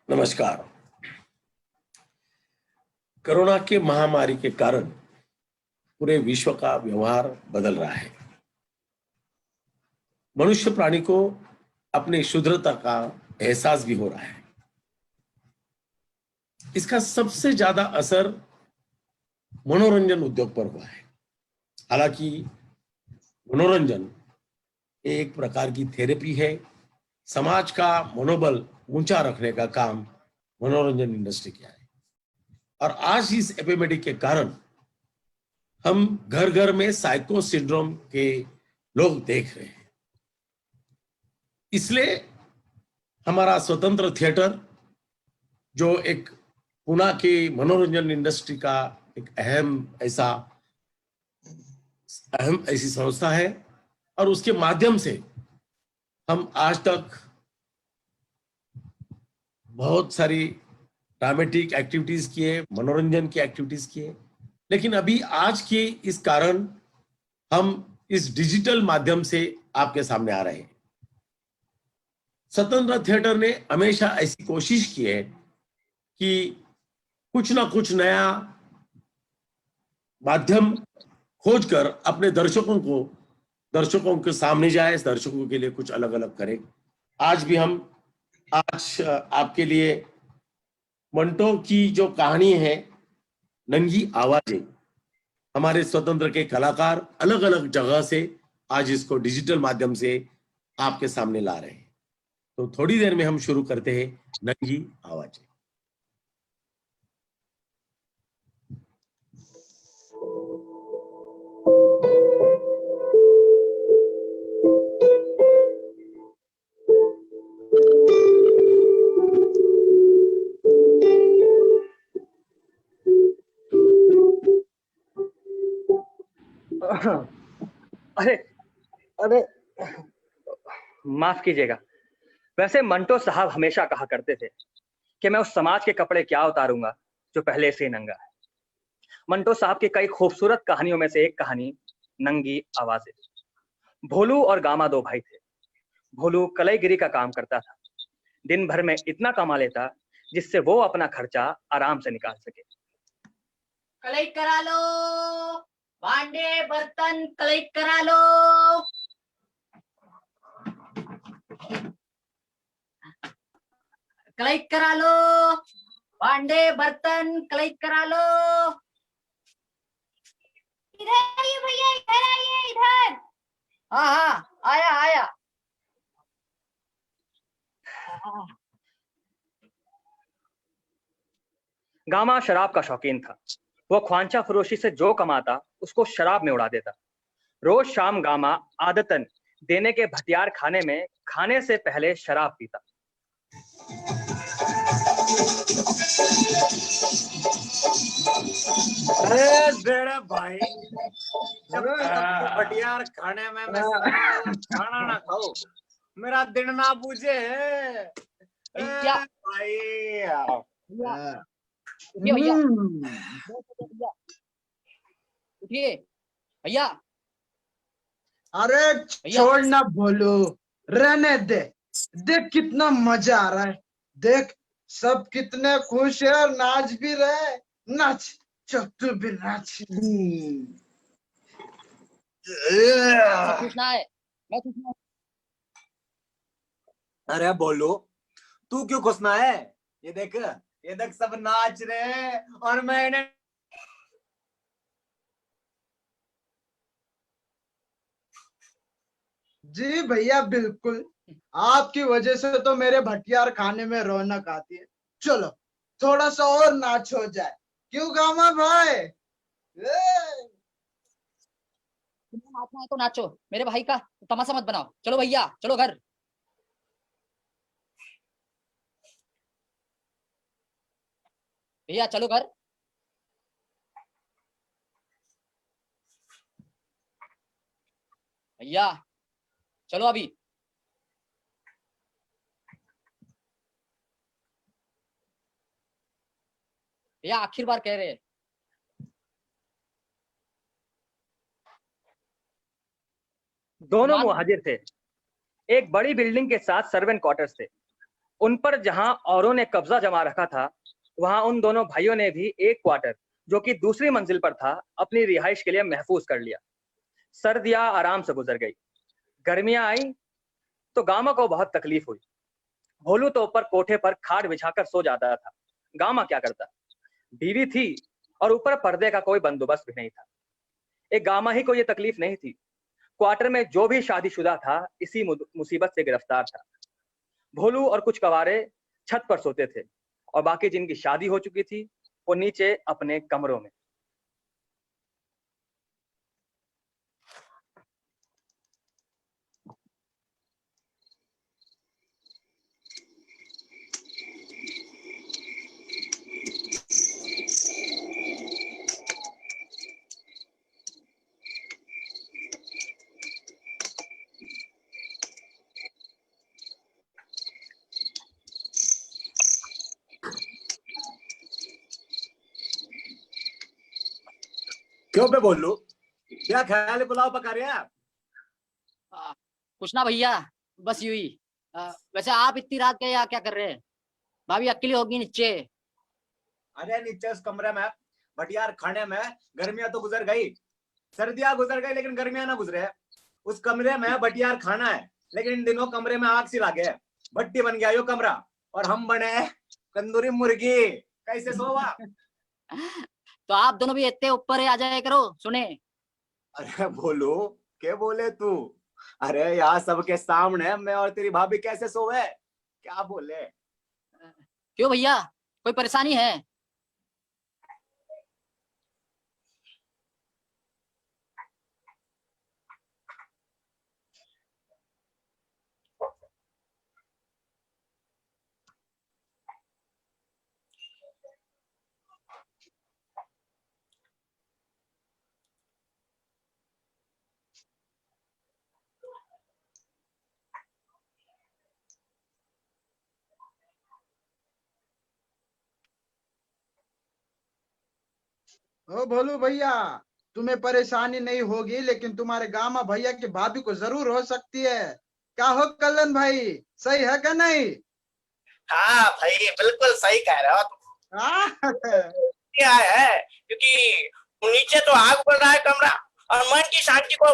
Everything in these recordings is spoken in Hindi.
नमस्कार। कोरोना के महामारी के कारण पूरे विश्व का व्यवहार बदल रहा है। मनुष्य प्राणी को अपनी शुद्धता का एहसास भी हो रहा है। इसका सबसे ज्यादा असर मनोरंजन उद्योग पर हुआ है। हालांकि मनोरंजन एक प्रकार की थेरेपी है। समाज का मनोबल ऊंचा रखने का काम मनोरंजन इंडस्ट्री किया है। और आज इस एपिडेमिक के कारण हम घर घर में साइको सिंड्रोम के लोग देख रहे हैं। इसलिए हमारा स्वतंत्र थिएटर, जो एक पुणे की मनोरंजन इंडस्ट्री का एक अहम ऐसी संस्था है, और उसके माध्यम से हम आज तक बहुत सारी ड्रामेटिक एक्टिविटीज किए, मनोरंजन की एक्टिविटीज किए। लेकिन अभी आज के इस कारण हम इस डिजिटल माध्यम से आपके सामने आ रहे हैं। स्वतंत्र थिएटर ने हमेशा ऐसी कोशिश की है कि कुछ ना कुछ नया माध्यम खोजकर अपने दर्शकों के सामने जाए, दर्शकों के लिए कुछ अलग अलग करें। आज आपके लिए मंटो की जो कहानी है, नंगी आवाजें, हमारे स्वतंत्र के कलाकार अलग अलग जगह से आज इसको डिजिटल माध्यम से आपके सामने ला रहे हैं। तो थोड़ी देर में हम शुरू करते हैं नंगी आवाजें। अरे अरे माफ कीजिएगा। वैसे मंटो साहब हमेशा कहा करते थे कि मैं उस समाज के कपड़े क्या उतारूंगा जो पहले से ही नंगा है। मंटो साहब की कई खूबसूरत कहानियों में से एक कहानी नंगी आवाजें। भोलू और गामा दो भाई थे। भोलू कलईगिरी का काम करता था। दिन भर में इतना कमा लेता जिससे वो अपना खर्चा आराम से निकाल सके। कलई करा लो, भांडे बर्तन कलई करा लो। कलई करा लो, भांडे बर्तन कलई करा लो। इधर आइए भैया, इधर आइए, इधर। हाँ हाँ, आया आया। गामा शराब का शौकीन था। वो ख्वांचा फरोशी से जो कमाता उसको शराब में उड़ा देता। रोज शाम गामा आदतन देने के भटियार खाने में खाने से पहले शराब पीता। अरे बेड़ा भाई, जब तक भटियार खाने में मैं खाना ना खाओ, मेरा दिन ना बूझे भाई। भैया उठिए भैया। अरे छोड़ ना बोलो, रहने दे। देख कितना मजा आ रहा है। देख सब कितने खुश है और नाच भी रहे। नाच, चल तू भी नाच। खुशना है, मैं खुशना। अरे बोलो, तू क्यों खुशना है? ये देख सब नाच रहे हैं और मैं इन्हें। जी भैया बिल्कुल, आपकी वजह से तो मेरे भटियार खाने में रौनक आती है। चलो थोड़ा सा और नाच हो जाए, क्यों गामा भाई? नाचना है तो नाचो, मेरे भाई का तमाशा मत बनाओ। चलो भैया, चलो घर। भैया चलो घर। भैया चलो अभी। भैया आखिर बार कह रहे हैं। दोनों मुहाजिर थे। एक बड़ी बिल्डिंग के साथ सर्वेंट क्वार्टर्स थे। उन पर जहां औरों ने कब्जा जमा रखा था, वहां उन दोनों भाइयों ने भी एक क्वार्टर, जो कि दूसरी मंजिल पर था, अपनी रिहाइश के लिए महफूज कर लिया। सर्दियां आराम से गुजर गई। गर्मियां आई तो गामा को बहुत तकलीफ हुई। भोलू तो ऊपर कोठे पर खाट बिछाकर सो जाता था। गामा क्या करता? बीवी थी और ऊपर पर्दे का कोई बंदोबस्त भी नहीं था। एक गामा ही को ये तकलीफ नहीं थी। क्वार्टर में जो भी शादीशुदा था इसी मुसीबत से गिरफ्तार था। भोलू और कुछ कवारे छत पर सोते थे और बाकी जिनकी शादी हो चुकी थी वो नीचे अपने कमरों में। क्यों पे बोलू? क्या ख्याल है, पुलाव पका रहे हैं आप? कुछ ना भैया, बस यूं ही। वैसे आप इतनी रात के यहाँ क्या कर रहे हैं? भाभी अकेली होगी नीचे। अरे नीचे उस कमरे में भटियार खाने में गर्मियां तो गुजर गई, सर्दियां गुजर गई, लेकिन गर्मियां ना गुजरे। उस कमरे में भटियार खाना है, लेकिन इन दिनों कमरे में आग सी लागे, भट्टी बन गया यो कमरा और हम बने तंदूरी मुर्गी। कैसे सोवा? तो आप दोनों भी इतने ऊपर ही आ जाया करो। सुने, अरे बोलो, क्या बोले तू? अरे यहाँ सबके सामने मैं और तेरी भाभी कैसे सोवे? क्या बोले? क्यों भैया, कोई परेशानी है? ओ भोलू भैया, तुम्हें परेशानी नहीं होगी, लेकिन तुम्हारे गामा भैया की भाभी को जरूर हो सकती है। क्या हो कल्याण भाई, सही है क्या नहीं? हाँ भाई, बिल्कुल सही कह रहे हो तुम। हाँ? क्या है, क्योंकि नीचे तो आग बढ़ रहा है कमरा, और मन की शांति को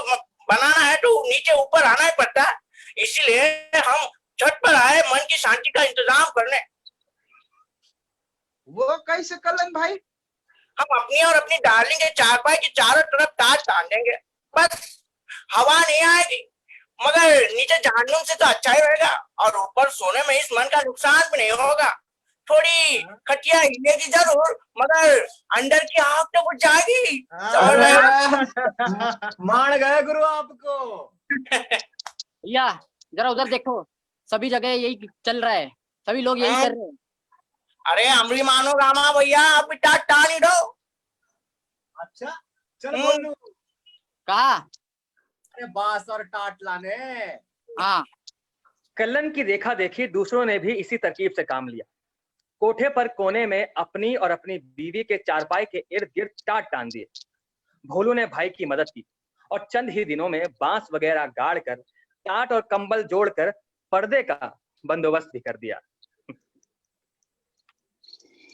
बनाना है तो नीचे ऊपर आना ही पड़ता है। इसीलिए हम छत पर आए मन की शांति का इंतजाम करने। वो कैसे कल्याण भाई? हम अपनी और अपनी डार्लिंग के चारपाई के चारों तरफ ताज बांध देंगे। बस हवा नहीं आएगी, मगर नीचे जहन्नुम से तो अच्छा ही रहेगा, और ऊपर सोने में इस मन का नुकसान भी नहीं होगा। थोड़ी खटिया हिलेगी जरूर, मगर अंदर की आग तो बुझ जाएगी। मान गए गुरु आपको। भैया जरा उधर देखो, सभी जगह यही चल रहा है, सभी लोग यही कर रहे हैं। अरे अमरी मानो रामा भैया, आप टाट ही दो। अच्छा चल बोलू, कहा? अरे बांस और टाट लाने। हाँ, कल्लन की देखा देखी दूसरों ने भी इसी तरकीब से काम लिया। कोठे पर कोने में अपनी और अपनी बीवी के चारपाई के इर्द गिर्द टाट टांग दिए। भोलू ने भाई की मदद की और चंद ही दिनों में बांस वगैरह गाड़ कर, टाट और कंबल जोड़कर पर्दे का बंदोबस्त भी कर दिया।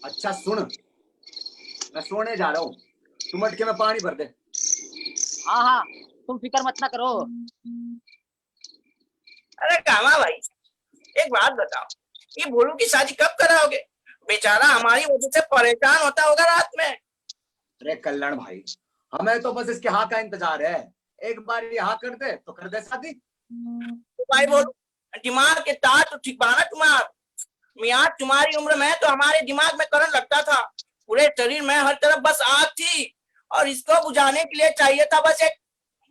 अच्छा सुन, मैं सोने जा रहा हूँ, तू मटके में पानी भर दे। हाँ हाँ, तुम फिक्र मत ना करो। अरे कामा भाई, एक बात बताओ, ये भोलू की शादी कब कराओगे? बेचारा हमारी वजह से परेशान होता होगा रात में। अरे कल्याण भाई, हमें तो बस इसके हाँ का इंतजार है। एक बार ये हाँ कर दे तो कर दे शादी। तो भाई बोलू, दिमाग के तार तो ठीक बाना तुम्हारा। मियाँ तुम्हारी उम्र में तो हमारे दिमाग में करंट लगता था, पूरे शरीर में हर तरफ बस आग थी, और इसको बुझाने के लिए चाहिए था बस एक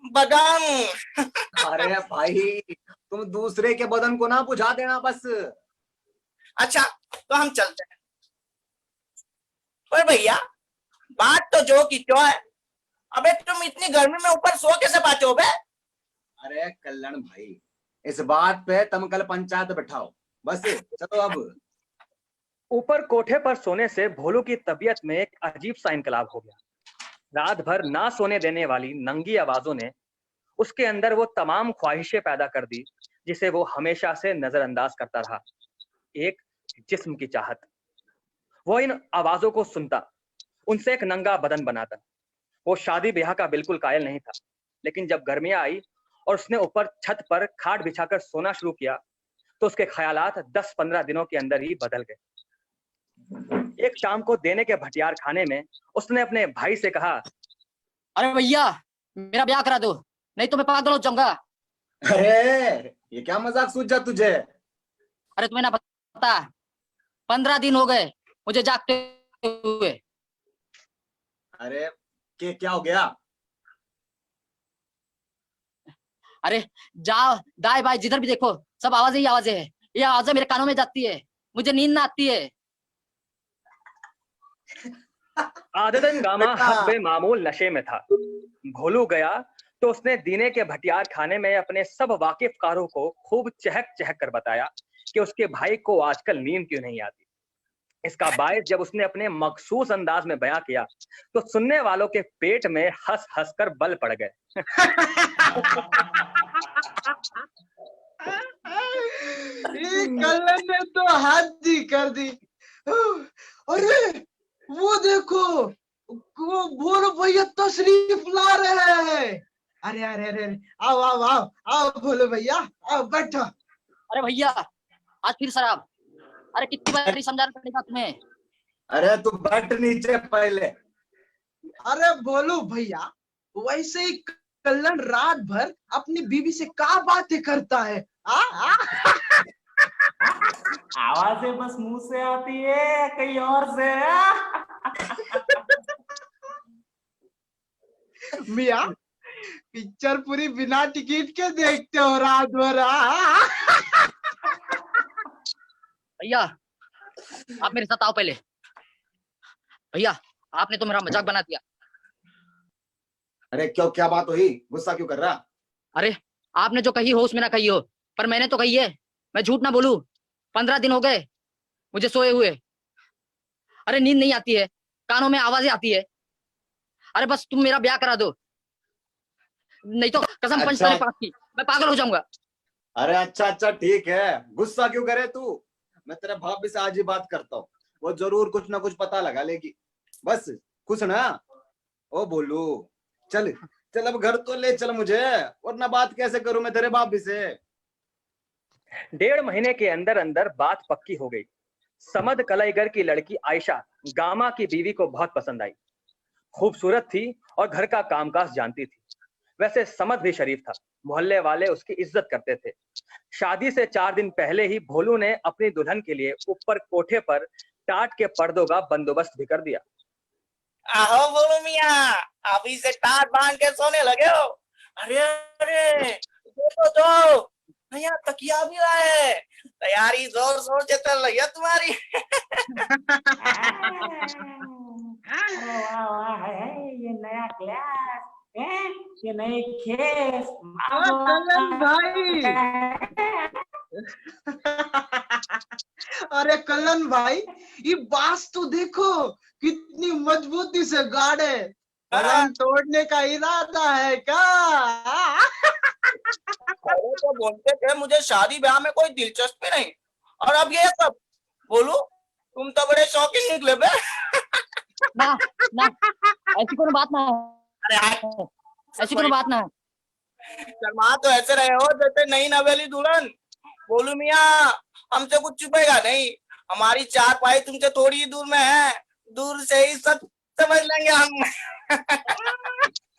बदन। अरे भाई, तुम दूसरे के बदन को ना बुझा देना बस। अच्छा तो हम चलते हैं। पर भैया बात तो जो की जो है, अबे तुम इतनी गर्मी में ऊपर सो कैसे पाते हो बे? अरे कल्याण भाई, इस बात पे तुम कल पंचायत बैठाओ बस। चलो अब। ऊपर कोठे पर सोने से भोलू की तबीयत में एक अजीब सा इनकलाब हो गया। रात भर ना सोने देने वाली नंगी आवाजों ने उसके अंदर वो तमाम ख्वाहिशें पैदा कर दी जिसे वो हमेशा से नजरअंदाज करता रहा। एक जिस्म की चाहत। वो इन आवाजों को सुनता, उनसे एक नंगा बदन बनाता। वो शादी ब्याह का बिल्कुल कायल नहीं था, लेकिन जब गर्मियां आई और उसने ऊपर छत पर खाट बिछाकर सोना शुरू किया तो उसके ख्यालात 10-15 दिनों के अंदर ही बदल गए। एक शाम को देने के भटियार खाने में उसने अपने भाई से कहा, अरे भैया मेरा ब्याह करा दो, नहीं तो मैं पागल हो जाऊंगा। अरे ये क्या मजाक सूझा तुझे? अरे तुम्हें ना पता, 15 दिन हो गए मुझे जागते हुए। अरे क्या हो गया? अरे जाओ दाएं बाएं जिधर भी देखो सब आवाजें ही आवाजें है। ये आवाजें मेरे कानों में जाती है, मुझे नींद ना आती है। आदतन गामा बेटा। हस्बे मामूल नशे में था। भोलू गया तो उसने दीने के भटियार खाने में अपने सब वाकिफकारों को खूब चहक चहक कर बताया कि उसके भाई को आजकल नींद क्यों नहीं आती। इसका बायस जब उसने अपने मखसूस अंदाज में बयां किया तो सुनने वालों के पेट में हंस हंस कर बल पड़ गए। ये कल्लन ने तो हद ही कर दी। अरे वो देखो, वो भोलू भैया तशरीफ ला रहे हैं। अरे अरे अरे अरे, आओ आओ आओ आओ भोलू भैया, आओ बैठो। अरे भैया आज फिर शराब। अरे कितनी बार समझाना पड़ेगा तुम्हें। अरे तू बैठ नीचे पहले। अरे बोलो भैया, वैसे ही कल्लन रात भर अपनी बीवी से क्या बातें करता है? आवाजें बस मुंह से आती है, कहीं और से। मियाँ पिक्चर पूरी बिना टिकट के देखते हो रात भर? भैया आप मेरे साथ आओ पहले। भैया आपने तो मेरा मजाक बना दिया। अरे क्यों, क्या बात हुई? गुस्सा क्यों कर रहा? अरे आपने जो कही हो उसमें ना कही हो, पर मैंने तो कही है। मैं झूठ ना बोलूं, 15 दिन हो गए मुझे सोए हुए। अरे नींद नहीं आती है, कानों में आवाजें आती है। अरे बस तुम मेरा ब्याह करा दो, नहीं तो कसम पंच अच्छा। पाप की मैं पागल हो जाऊंगा। अरे अच्छा ठीक है, गुस्सा क्यों करे तू? मैं तेरे भाभी से आज ही बात करता हूँ, वो जरूर कुछ ना कुछ पता लगा लेगी। बस खुश ना? ओ बोलू, चल चल अब घर तो ले चल मुझे, वरना बात कैसे करूं मैं तेरे भाभी से? 1.5 महीने के अंदर अंदर बात पक्की हो गई। समद कलाईगर की लड़की आयशा गामा की बीवी को बहुत पसंद आई। खूबसूरत थी और घर का कामकाज जानती थी। वैसे समद भी शरीफ था, मोहल्ले वाले उसकी इज्जत करते थे। शादी से 4 दिन पहले ही भोलू ने अपनी दुल्हन के लिए ऊपर कोठे पर टाट के पर्दों का बंदोबस्त भी कर दिया। आहो बोलो मियाँ, अभी से टाट बांध के सोने लगे हो? अरे अरे देखो तो भैया तकिया भी लाए, तैयारी जोर शोर से चल रही है तुम्हारी। अरे वाह वाह, ये नया क्लास है, ये नए खेस। कल्लन भाई, अरे कल्लन भाई, ये बांस तो देखो कितनी मजबूती से गाड़े। पलंग तोड़ने का इरादा है क्या? अरे तो बोलते थे मुझे शादी ब्याह में कोई दिलचस्पी नहीं, और अब ये सब। बोलू तुम तो बड़े शौकीन निकले बे। ना ना ऐसी कोई बात ना है, अरे यार, ऐसी कोई बात ना है। शर्मा तो ऐसे रहे हो जैसे नई नवेली दुल्हन। बोलू मियाँ, हमसे कुछ छुपेगा नहीं, हमारी चारपाई तुमसे थोड़ी ही दूर में है, दूर से ही सब समझ लेंगे हम।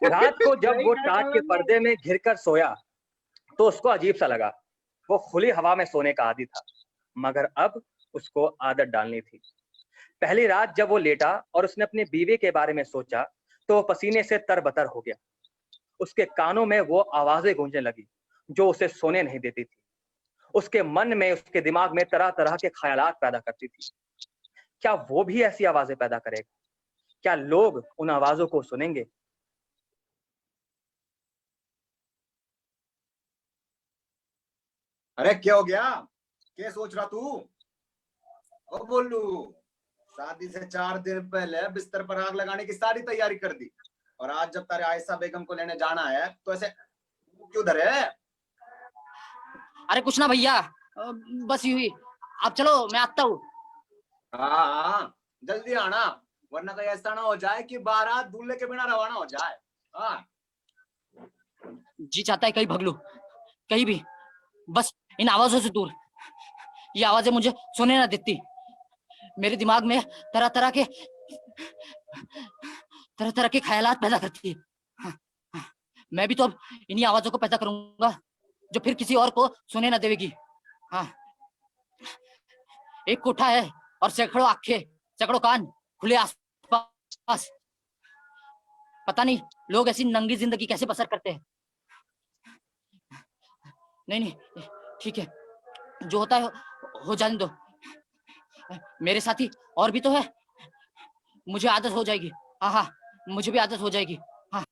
रात को जब वो टाट के पर्दे में घिरकर सोया तो उसको अजीब सा लगा। वो खुली हवा में सोने का आदी था, मगर अब उसको आदत डालनी थी। पहली रात जब वो लेटा और उसने अपनी बीवी के बारे में सोचा तो वो पसीने से तरबतर हो गया। उसके कानों में वो आवाजें गूंजने लगी जो उसे सोने नहीं देती थी। उसके मन में, उसके दिमाग में तरह तरह के ख्यालात पैदा करती थी। क्या वो भी ऐसी आवाजें पैदा करेगा? क्या लोग उन आवाजों को सुनेंगे? अरे क्या हो गया? क्या सोच रहा तू? ओ बोलू, शादी से 4 दिन पहले बिस्तर पर आग लगाने की सारी तैयारी कर दी, और आज जब तारे आयशा बेगम को लेने जाना है तो ऐसे क्यों धरे? अरे कुछ ना भैया, बस यूं ही आप चलो, मैं आता हूँ। हाँ जल्दी आना, वरना कहीं ऐसा ना हो जाए कि बारात दूल्हे के बिना रवाना हो जाए। हाँ जी चाहता है कहीं भाग लूं, कहीं भी, बस इन आवाजों से दूर। ये आवाजें मुझे सोने ना देती, मेरे दिमाग में तरह तरह के ख्यालात पैदा करती है। हाँ, हाँ, मैं भी तो अब इन्हीं आवाजों को पैदा करूंगा जो फिर किसी और को सुने ना देगी। हाँ, एक कोठा है और सैकड़ों आंखें, सैकड़ों कान खुले आसपास। पता नहीं लोग ऐसी नंगी जिंदगी कैसे बसर करते हैं। नहीं नहीं, ठीक है, जो होता है हो जाने दो। मेरे साथी और भी तो है, मुझे आदत हो जाएगी। हाँ हाँ, मुझे भी आदत हो जाएगी। हाँ।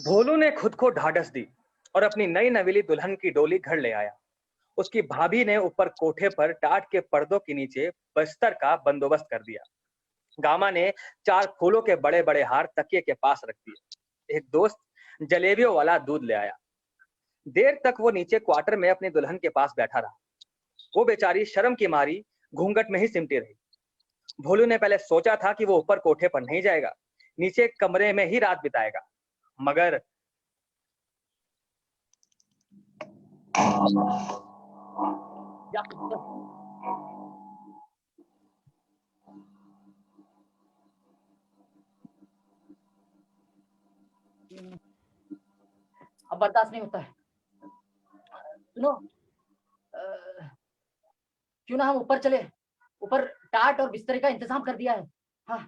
भोलू ने खुद को ढाढ़स दी और अपनी नई नवेली दुल्हन की डोली घर ले आया। उसकी भाभी ने ऊपर कोठे पर टाट के पर्दों के नीचे बस्तर का बंदोबस्त कर दिया। गामा ने 4 फूलों के बड़े बड़े हार तकिए के पास रख दिए। एक दोस्त जलेबियों वाला दूध ले आया। देर तक वो नीचे क्वार्टर में अपनी दुल्हन के पास बैठा रहा। वो बेचारी शर्म की मारी घूंघट में ही सिमटी रही। भोलू ने पहले सोचा था कि वो ऊपर कोठे पर नहीं जाएगा, नीचे कमरे में ही रात बिताएगा, मगर अब बर्दाश्त नहीं होता है। सुनो, क्यों ना हम ऊपर चले, ऊपर टाट और बिस्तर का इंतजाम कर दिया है। हाँ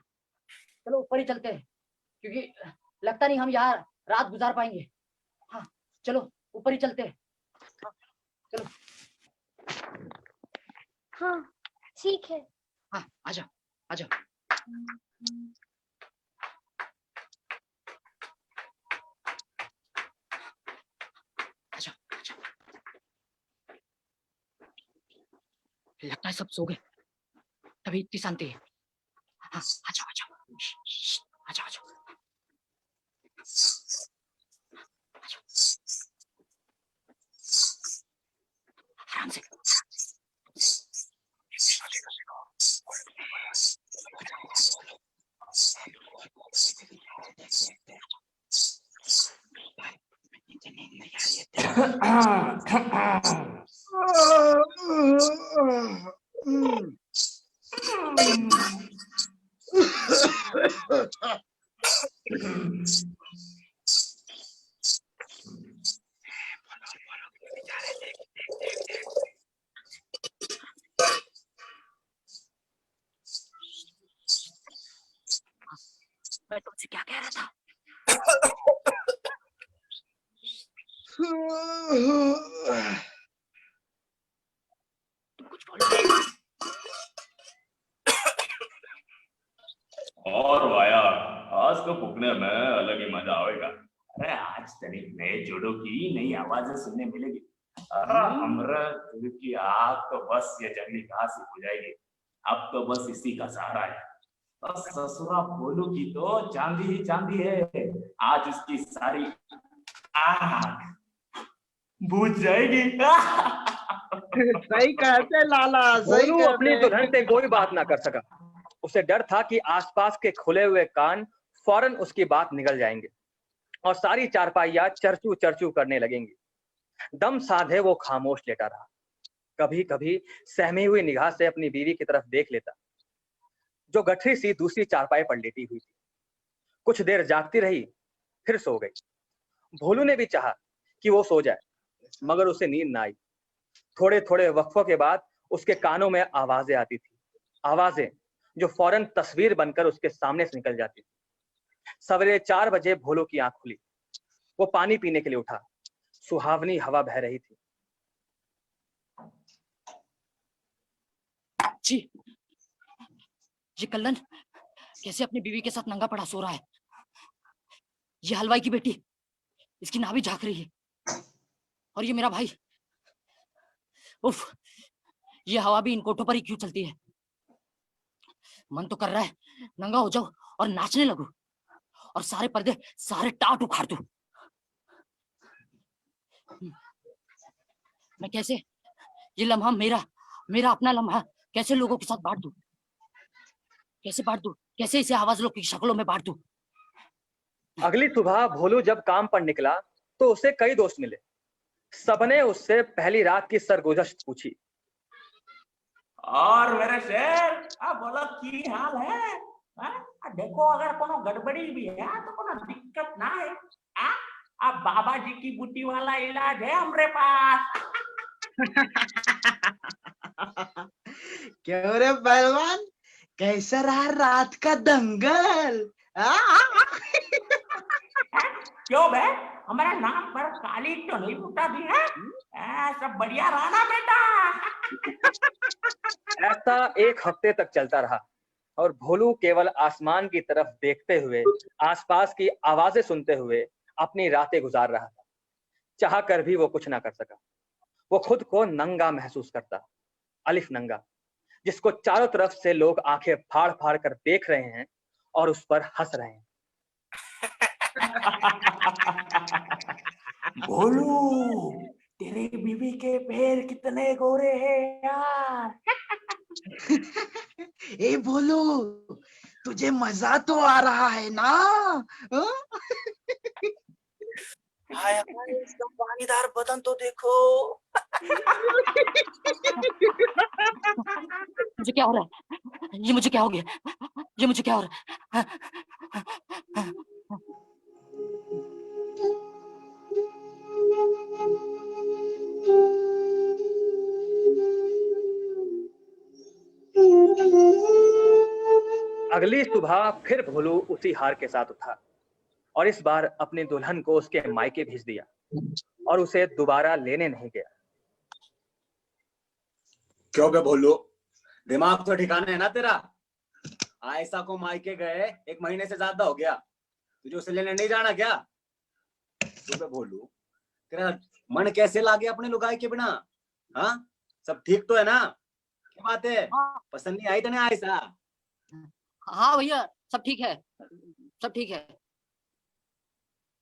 चलो ऊपर ही चलते हैं, क्योंकि लगता नहीं हम यहाँ रात गुजार पाएंगे। हाँ चलो ऊपर ही चलते हैं। हाँ, चलो। हाँ ठीक है। हाँ आ जाओ आ जाओ। लगता है सब सो गए, तभी इतनी शांति है। हाँ आ जाओ आ जाओ आ जाओ आ जाओ। आराम से। मैं तुमसे क्या कह रहा था? तुम कुछ बोलो। और वाया, आज तो फूकने में अलग ही मजा आएगा। अरे आज तनिक नए जोड़ों की नई आवाजें सुनने मिलेगी। हमरा दिल की आग तो बस ये जंगली घास ही हो जाएगी। अब तो बस इसी का सहारा है। और ससुरा भोलू की तो चांदी ही चांदी है। आज उसकी सारी आग बुझ जाएगी। सही कहते लाला, सही भोलू अपनी दुल्हन कहते। से कोई बात ना कर सका। उसे डर था कि आसपास के खुले हुए कान फौरन उसकी बात निकल जाएंगे और सारी चारपाइयां चरचू चरचू करने लगेंगी। दम साधे वो खामोश लेटा रहा। कभी कभी सहमी हुई निगाह से अपनी बीवी की तरफ देख लेता, जो गठरी सी दूसरी चारपाई पर लेटी हुई थी। कुछ देर जागती रही, फिर सो गई। भोलू ने भी चाहा कि वो सो जाए, मगर उसे नींद ना आई। थोड़े थोड़े वक्फों के बाद उसके कानों में आवाजें आती थी, आवाजें जो फौरन तस्वीर बनकर उसके सामने से निकल जाती थी। सवेरे 4 बजे भोलू की आंख खुली। वो पानी पीने के लिए उठा। सुहावनी हवा बह रही थी। जी, ये कल्लन कैसे अपनी बीवी के साथ नंगा पड़ा सो रहा है? ये हलवाई की बेटी, इसकी नाभि झांक रही है। और ये मेरा भाई, उफ, ये हवा भी इन कोठों पर ही क्यों चलती है? मन तो कर रहा है नंगा हो जाऊं और नाचने लगूं और सारे पर्दे सारे टाट उखाड़ दूं। मैं कैसे ये लम्हा मेरा मेरा अपना लम्हा कैसे लोगों के साथ बांट दूं, कैसे बांट दूं, कैसे इसे आवाज लोग की शक्लों में बांट दूं। अगली सुबह भोलू जब काम पर निकला तो उसे कई दोस्त मिले। सबने उससे पहली रात की सरगुजश्त पूछी। और मेरे शेर बोलो की हाल है? देखो अगर कोनो गड़बड़ी भी है तो कोनो दिक्कत ना है। अब बाबा जी की बूटी वाला इलाज है हमरे पास। क्यों रे पहलवान, कैसा रहा रात का दंगल? क्यों बे, हमारा नाम पर काली तो नहीं फूटा दी है? सब बढ़िया रहा ना बेटा? ऐसा एक हफ्ते तक चलता रहा और भोलू केवल आसमान की तरफ देखते हुए, आसपास की आवाजें सुनते हुए अपनी रातें गुजार रहा था। चाह कर भी वो कुछ ना कर सका। वो खुद को नंगा महसूस करता, अलिफ नंगा, जिसको चारों तरफ से लोग आंखें फाड़ फाड़ कर देख रहे हैं और उस पर हंस रहे हैं। भोलू, तेरे बीवी के पैर कितने गोरे हैं यार। ए बोलो, तुझे मजा तो आ रहा है ना? हाय हाय, इसका पानीदार बदन तो देखो। मुझे क्या हो रहा है? ये मुझे क्या हो गया? ये मुझे क्या हो रहा है? अगली सुबह फिर भोलू उसी हार के साथ उठा और इस बार अपनी दुल्हन को उसके मायके भेज दिया और उसे दोबारा लेने नहीं गया। क्यों बे भोलू, दिमाग तो ठिकाने है ना तेरा? आयशा को मायके गए 1 महीने से ज्यादा हो गया, तुझे उसे लेने नहीं जाना क्या? क्यों बे भोलू, तेरा मन कैसे लागे अपने लुगाई के बिना? हाँ, सब ठीक तो है ना? क्या बात है, पसंद नहीं आई तेने आयशा? हाँ भैया, सब ठीक है, सब ठीक है।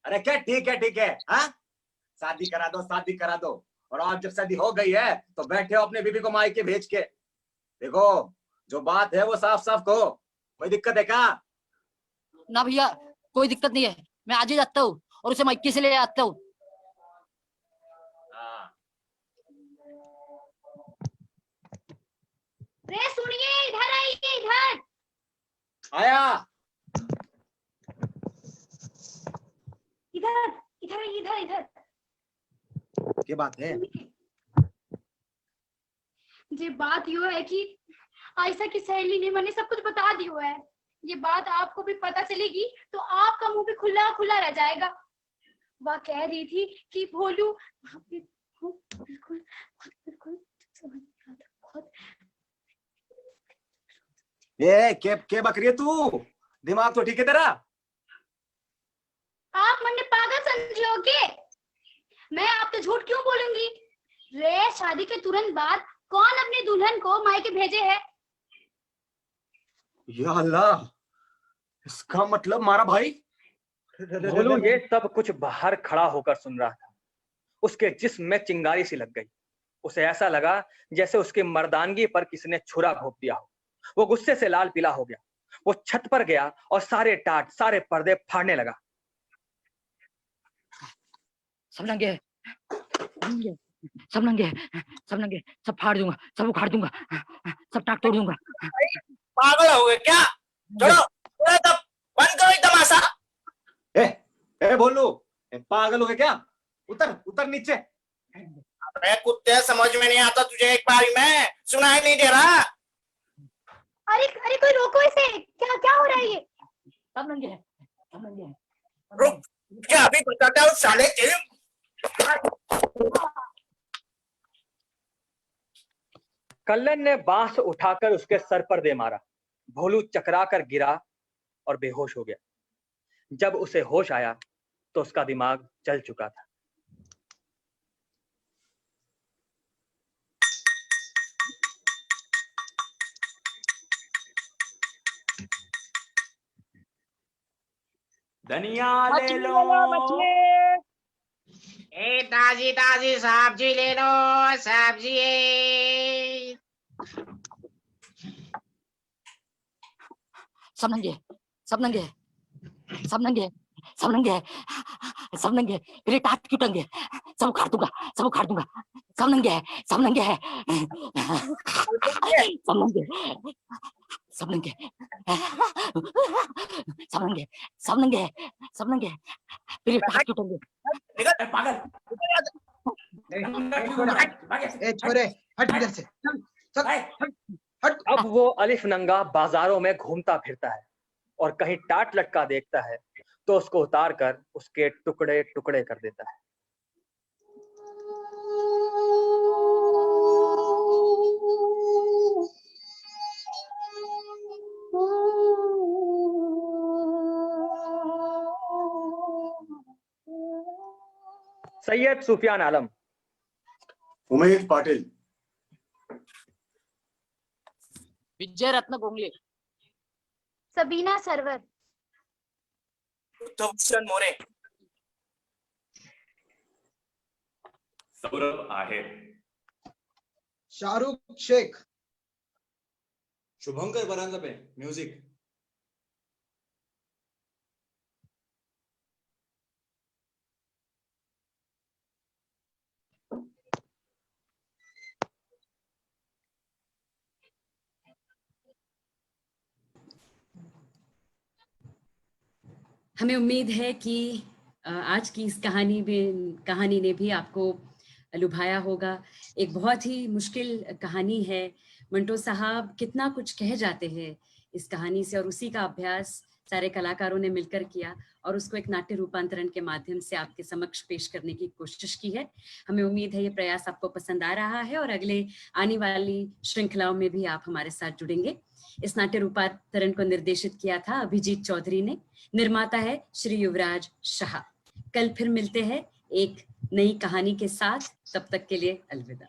अरे क्या ठीक है ठीक है? हाँ, शादी करा दो, शादी करा दो। और आप जब शादी हो गई है तो बैठे हो अपने बीबी को मायके भेज के। देखो, जो बात है वो साफ साफ कहो, कोई दिक्कत है क्या? ना भैया, कोई दिक्कत नहीं है, मैं आज ही जाता हूँ और उसे मायके से ले आता हूँ। रे सुनिए, इधर आइए, इधर आया। इधर इधर आइए, इधर इधर। क्या बात है? ये बात यो है कि आयशा की सहेली ने मैंने सब कुछ बता दियो है। ये बात आपको भी पता चलेगी तो आपका मुंह भी खुला खुला रह जाएगा। वह कह रही थी कि भोलू बिल्कुल बिल्कुल ये के बकरी है तू? दिमाग तो ठीक है तेरा? आप मन्ने पागल समझोगे? मैं आप तो झूठ क्यों बोलूंगी? रे शादी के तुरंत बाद कौन अपनी दुल्हन को मायके भेजे है? या अल्लाह, इसका मतलब मारा भाई। भोलू ये सब कुछ बाहर खड़ा होकर सुन रहा था। उसके जिस्म में चिंगारी सी लग गई। उसे ऐसा लगा जैसे उसकी मर्दानगी पर किसी ने छुरा घोंप दिया हो। वो गुस्से से लाल पीला हो गया। वो छत पर गया और सारे टाट, सारे पर्दे फाड़ने लगा। सब नंगे हैं, सब नंगे हैं, सब नंगे, सब फाड़ दूंगा, सब उखाड़ दूंगा, सब टाट तोड़ दूंगा। पागल हो गए क्या? छोड़ो, छोड़ो तब, बंद करो ये तमाशा। ए भोलू, पागल हो गए क्या? उतर उतर नीचे। अरे कुत्ते, समझ में नहीं आता तुझे? एक बारी में सुनाई नहीं दे रहा? अरे अरे कोई रोको इसे, क्या क्या हो रहा है ये? सब नंगे हैं, सब नंगे हैं। रुक, क्या अभी बताता हूँ साले के। कल्लन ने बांस उठाकर उसके सर पर दे मारा। भोलू चकरा कर गिरा और बेहोश हो गया। जब उसे होश आया तो उसका दिमाग चल चुका था। धनिया ले मछली लो। मछली। ए ताजी ताजी सब्जी ले लो, सब्जी। सब नंगे, सब नंगे, सब नंगे, सब नंगे, सब नंगे, मेरी टाट क्यों टंगे? सब उखाड़ दूंगा, सब उखाड़ दूंगा, सब नंगे, सब नंगे, सब नंगे, सब नंगे, सब नंगे, सब नंगे, सब नंगे, मेरी टाट क्यों टंगे? निकल पागल। ए छोरे, हट इधर से, चल चल, हट। अब वो अलिफ नंगा बाजारों में घूमता फिरता है और कहीं टाट लटका देखता है तो उसको उतार कर उसके टुकड़े टुकड़े कर देता है। सैयद सुफियान आलम, उमेश पाटिल, विजय रत्न गोंगले, सबीना सरवर, भूषण मोरे, सौरभ आहेर, शाहरुख शेख, शुभंकर परांजपे, म्यूजिक। हमें उम्मीद है कि आज की इस कहानी ने भी आपको लुभाया होगा। एक बहुत ही मुश्किल कहानी है। मंटो साहब कितना कुछ कह जाते हैं इस कहानी से और उसी का अभ्यास सारे कलाकारों ने मिलकर किया और उसको एक नाट्य रूपांतरण के माध्यम से आपके समक्ष पेश करने की कोशिश की है। हमें उम्मीद है ये प्रयास आपको पसंद आ रहा है और अगले आने वाली श्रृंखलाओं में भी आप हमारे साथ जुड़ेंगे। इस नाट्य रूपांतरण को निर्देशित किया था अभिजीत चौधरी ने, निर्माता है श्री युवराज शाह। कल फिर मिलते हैं एक नई कहानी के साथ, तब तक के लिए अलविदा।